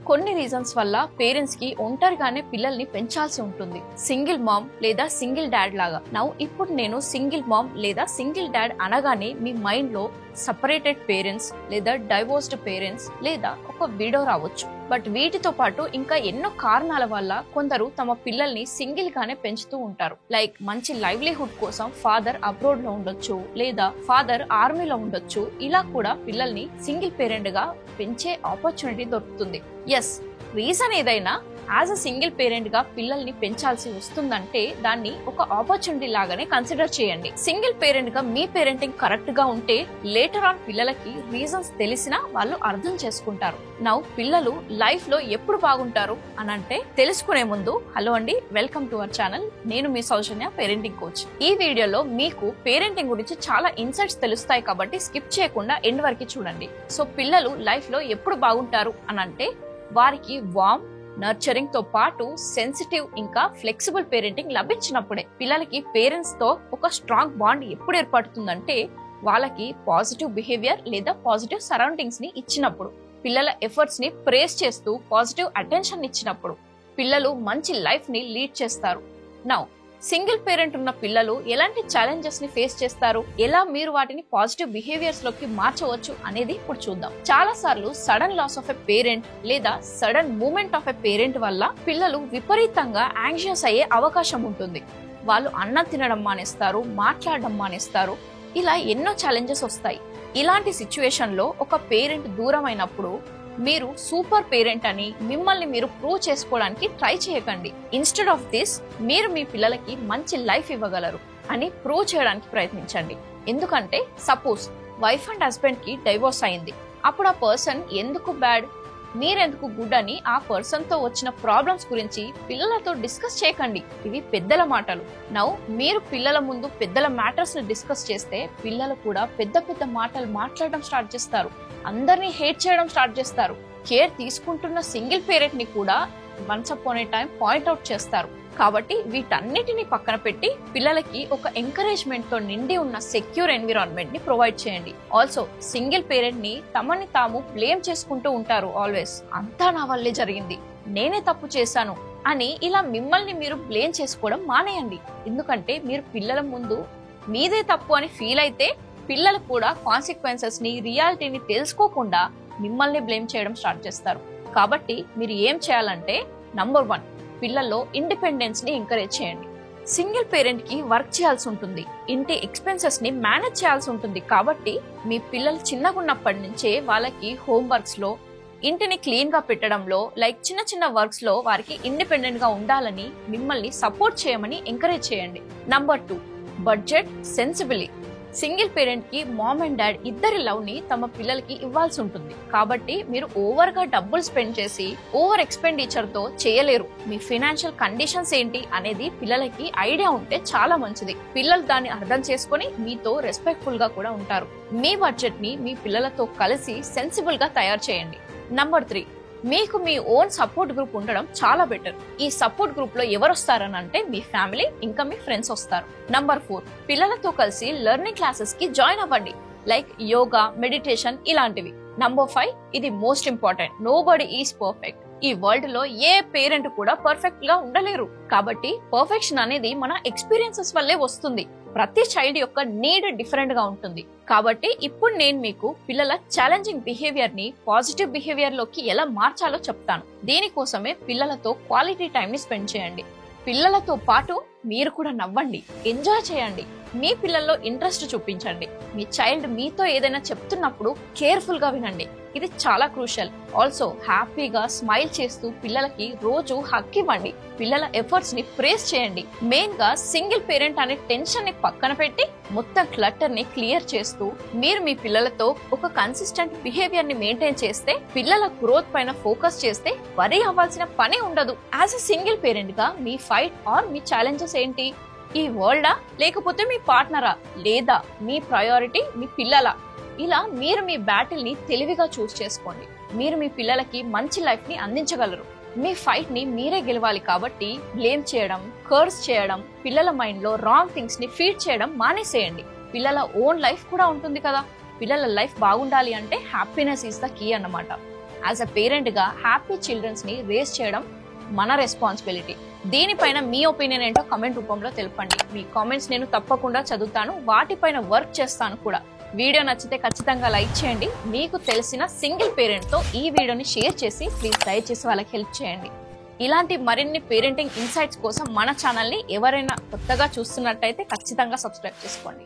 కొన్ని రీజన్స్ వల్ల పేరెంట్స్ కి ఒంటరిగానే పిల్లల్ని పెంచాల్సి ఉంటుంది. సింగిల్ మామ్ లేదా సింగిల్ డాడ్ లాగా. ఇప్పుడు నేను సింగిల్ మామ్ లేదా సింగిల్ డాడ్ అనగానే మీ మైండ్ లో సపరేటెడ్ పేరెంట్స్ లేదా డైవోర్స్డ్ పేరెంట్స్ లేదా ఒక విడో రావచ్చు. బట్ వీటితో పాటు ఇంకా ఎన్నో కారణాల వల్ల కొందరు తమ పిల్లల్ని సింగిల్ గానే పెంచుతూ ఉంటారు. లైక్ మంచి లైవ్లీహుడ్ కోసం ఫాదర్ అబ్రోడ్ లో ఉండొచ్చు లేదా ఫాదర్ ఆర్మీలో ఉండొచ్చు. ఇలా కూడా పిల్లల్ని సింగిల్ పేరెంట్ గా పెంచే ఆపర్చునిటీ దొరుకుతుంది. ఎస్, రీజన్ ఏదైనా యాజ్ అ సింగిల్ పేరెంట్ గా పిల్లల్ని పెంచాల్సి వస్తుందంటే దాన్ని ఒక ఆపర్చునిటీ లాగానే కన్సిడర్ చేయండి. సింగిల్ పేరెంట్ గా మీ పేరెంటింగ్ కరెక్ట్ గా ఉంటే లేటర్ ఆన్ పిల్లలకి రీజన్స్ తెలిసినా వాళ్ళు అర్థం చేసుకుంటారు. పిల్లలు లైఫ్ లో ఎప్పుడు బాగుంటారు అనంటే తెలుసుకునే ముందు హలో అండి, వెల్కమ్ టు అవర్ ఛానల్. నేను మీ సౌజన్య, పేరెంటింగ్ కోచ్. ఈ వీడియోలో మీకు పేరెంటింగ్ గురించి చాలా ఇన్సైట్స్ తెలుస్తాయి కాబట్టి స్కిప్ చేయకుండా ఎండ్ వరకు చూడండి. సో పిల్లలు లైఫ్ లో ఎప్పుడు బాగుంటారు అనంటే వారికి వార్మ్, నర్చరింగ్ తో పాటు సెన్సిటివ్ ఇంకా ఫ్లెక్సిబుల్ పేరెంటింగ్ లభించినప్పుడే. పిల్లలకి పేరెంట్స్ తో ఒక స్ట్రాంగ్ బాండ్ ఎప్పుడు ఏర్పడుతుందంటే వాళ్ళకి పాజిటివ్ బిహేవియర్ లేదా పాజిటివ్ సరౌండింగ్స్ ని ఇచ్చినప్పుడు, పిల్లల ఎఫర్ట్స్ ని ప్రేస్ చేస్తూ పాజిటివ్ అటెన్షన్ ఇచ్చినప్పుడు పిల్లలు మంచి లైఫ్ ని లీడ్ చేస్తారు. సింగిల్ పేరెంట్ ఉన్న పిల్లలు ఎలాంటి ఛాలెంజెస్ ని ఫేస్ చేస్తారు, ఎలా మీరు వాటిని పాజిటివ్ బిహేవియర్స్ లోకి మార్చవచ్చు అనేది ఇప్పుడు చూద్దాం. చాలా సార్లు sudden loss of a parent లేదా sudden moment of a parent వల్ల పిల్లలు విపరీతంగా యాంగ్షియస్ అయ్యే అవకాశం ఉంటుంది. వాళ్ళు అన్నం తినడం మానేస్తారు, మాట్లాడడం మానేస్తారు. ఇలా ఎన్నో ఛాలెంజెస్ వస్తాయి. ఇలాంటి సిచ్యువేషన్ లో ఒక పేరెంట్ దూరం అయినప్పుడు మీరు సూపర్ పేరెంట్ అని మిమ్మల్ని మీరు ప్రూవ్ చేసుకోవడానికి ట్రై చేయకండి. ఇన్స్టెడ్ ఆఫ్ దిస్ మీరు మీ పిల్లలకి మంచి లైఫ్ ఇవ్వగలరు అని ప్రూవ్ చేయడానికి ప్రయత్నించండి. ఎందుకంటే సపోజ్ వైఫ్ అండ్ హస్బెండ్ కి డైవోర్స్ అయింది. అప్పుడు ఆ పర్సన్ ఎందుకు బ్యాడ్, మీరెందుకు గుడ్ అని ఆ పర్సన్ తో వచ్చిన ప్రాబ్లమ్స్ గురించి పిల్లలతో డిస్కస్ చేయకండి. ఇవి పెద్దల మాటలు. మీరు పిల్లల ముందు పెద్దల మ్యాటర్స్ ని డిస్కస్ చేస్తే పిల్లలు కూడా పెద్ద పెద్ద మాటలు మాట్లాడడం స్టార్ట్ చేస్తారు, అందరినీ హేట్ చేయడం స్టార్ట్ చేస్తారు. కేర్ తీసుకుంటున్న సింగిల్ పేరెంట్ ని కూడా వన్స్ అపాన్ ఏ టైం పాయింట్ అవుట్ చేస్తారు. కాబట్టి వీటన్నిటిని పక్కన పెట్టి పిల్లలకి ఒక ఎంకరేజ్మెంట్ తో నిండి ఉన్న సెక్యూర్ ఎన్విరాన్మెంట్ ని ప్రొవైడ్ చేయండి. ఆల్సో సింగిల్ పేరెంట్ ని తమని తాము బ్లేమ్ చేసుకుంటూ ఉంటారు. ఆల్వేస్ అంతా నా వల్లే జరిగింది, నేనే తప్పు చేశాను అని ఇలా మిమ్మల్ని మీరు బ్లేమ్ చేసుకోవడం మానేయండి. ఎందుకంటే మీరు పిల్లల ముందు మీదే తప్పు అని ఫీల్ అయితే పిల్లలు కూడా కాన్సిక్వెన్సెస్ ని, రియాలిటీని తెలుసుకోకుండా మిమ్మల్ని బ్లేమ్ చేయడం స్టార్ట్ చేస్తారు. కాబట్టి మీరు ఏం చేయాలంటే నంబర్ 1, పిల్లల్లో ఇండిపెండెన్స్ ని ఎంకరేజ్ చేయండి. సింగిల్ పేరెంట్ కి వర్క్ చేయాల్సి ఉంటుంది, ఇంటి ఎక్స్పెన్సెస్ ని మేనేజ్ చేయాల్సి ఉంటుంది. కాబట్టి మీ పిల్లలు చిన్నగా ఉన్నప్పటి నుంచే వాళ్ళకి హోంవర్క్స్ లో, ఇంటిని క్లీన్ గా పెట్టడంలో, లైక్ చిన్న చిన్న వర్క్స్ లో వారికి ఇండిపెండెంట్ గా ఉండాలని మిమ్మల్ని సపోర్ట్ చేయమని ఎంకరేజ్ చేయండి. Number 2, budget sensibly. Single parent కి మామ్ అండ్ డాడ్ ఇద్దరి లవ్ ని తమ పిల్లలకి ఇవ్వాల్సి ఉంటుంది. కాబట్టి మీరు ఓవర్ గా డబ్బులు స్పెండ్ చేసి ఓవర్ ఎక్స్పెండిచర్ తో చేయలేరు. మీ ఫైనాన్షియల్ కండిషన్స్ ఏంటి అనేది పిల్లలకి ఐడియా ఉంటే చాలా మంచిది. పిల్లలు దాన్ని అర్థం చేసుకుని మీతో రెస్పెక్ట్ఫుల్ గా కూడా ఉంటారు. మీ బడ్జెట్ ని మీ పిల్లలతో కలిసి సెన్సిబుల్ గా తయారు చేయండి. నంబర్ 3, మీకు మీ ఓన్ సపోర్ట్ గ్రూప్ ఉండడం చాలా బెటర్. ఈ సపోర్ట్ గ్రూప్ లో ఎవరు వస్తారని అంటే మీ ఫ్యామిలీ ఇంకా మీ ఫ్రెండ్స్ వస్తారు. నంబర్ 4, పిల్లలతో కలిసి లెర్నింగ్ క్లాసెస్ కి జాయిన్ అవ్వండి, లైక్ యోగా, మెడిటేషన్ ఇలాంటివి. నంబర్ 5, ఇది most important, nobody is perfect. ఈ వరల్డ్ లో ఏ పేరెంట్ కూడా పర్ఫెక్ట్ గా ఉండలేరు. కాబట్టి పర్ఫెక్షన్ అనేది మన ఎక్స్పీరియన్సెస్ వల్లే వస్తుంది. ప్రతి చైల్డ్ యొక్క నీడ్ డిఫరెంట్ గా ఉంటుంది. కాబట్టి ఇప్పుడు నేను మీకు పిల్లల ఛాలెంజింగ్ బిహేవియర్ ని పాజిటివ్ బిహేవియర్ లోకి ఎలా మార్చాలో చెప్తాను. దీనికోసమే పిల్లలతో క్వాలిటీ టైం ని స్పెండ్ చేయండి. పిల్లలతో పాటు మీరు కూడా నవ్వండి, ఎంజాయ్ చేయండి. మీ పిల్లల్లో ఇంట్రెస్ట్ చూపించండి. మీ చైల్డ్ మీతో ఏదైనా చెప్తున్నప్పుడు కేర్ఫుల్ గా వినండి. ఇది చాలా క్రూషియల్. ఆల్సో హ్యాపీగా స్మైల్ చేస్తూ పిల్లలకి రోజు హక్ ఇవ్వండి. పిల్లల ఎఫర్ట్స్ ని ప్రేస్ చేయండి. మెయిన్ గా సింగిల్ పేరెంట్ అనే టెన్షన్ ని పక్కన పెట్టి మొత్తం క్లటర్ ని క్లియర్ చేస్తూ మీరు మీ పిల్లలతో ఒక కన్సిస్టెంట్ బిహేవియర్ ని మెయింటైన్ చేస్తే, పిల్లల గ్రోత్ పైన ఫోకస్ చేస్తే వరీ అవ్వాల్సిన పని ఉండదు. యాజ్ అ సింగిల్ పేరెంట్ గా మీ ఫైట్ ఆర్ మీ ఛాలెంజెస్ ఏంటి? ఈ వరల్డా, లేకపోతే మీ పార్ట్నరా, లేదా మీ ప్రయారిటీ మీ పిల్లల? ఇలా మీరు మీ బ్యాటిల్ ని తెలివిగా చూస్ చేసుకోండి. మీరు మీ పిల్లలకి మంచి లైఫ్ ని అందించగలరు. మీ ఫైట్ ని మీరే గెలవాలి. కాబట్టి బ్లేమ్ చేయడం, కర్స్ చేయడం, పిల్లల మైండ్ లో రాంగ్ థింగ్స్ ని ఫీడ్ చేయడం మానేసేయండి. పిల్లల ఓన్ లైఫ్ కూడా ఉంటుంది కదా. పిల్లల లైఫ్ బాగుండాలి అంటే హ్యాపీనెస్ ఈస్ ద కీ అన్నమాట. యాజ్ అ పేరెంట్గా హ్యాపీ చిల్డ్రన్స్ని రేస్ చేయడం మన రెస్పాన్సిబిలిటీ. దీనిపైన మీ ఒపీనియన్ ఏంటో కామెంట్ రూపంలో తెలపండి. మీ కామెంట్స్ నేను తప్పకుండా చదువుతాను, వాటిపైన వర్క్ చేస్తాను కూడా. వీడియో నచ్చితే ఖచ్చితంగా లైక్ చేయండి. మీకు తెలిసిన సింగిల్ పేరెంట్తో ఈ వీడియోని షేర్ చేసి ప్లీజ్ దయచేసి వాళ్ళకి హెల్ప్ చేయండి. ఇలాంటి మరిన్ని పేరెంటింగ్ ఇన్సైట్స్ కోసం మన ఛానల్ని ఎవరైనా కొత్తగా చూస్తున్నట్టయితే ఖచ్చితంగా సబ్స్క్రైబ్ చేసుకోండి.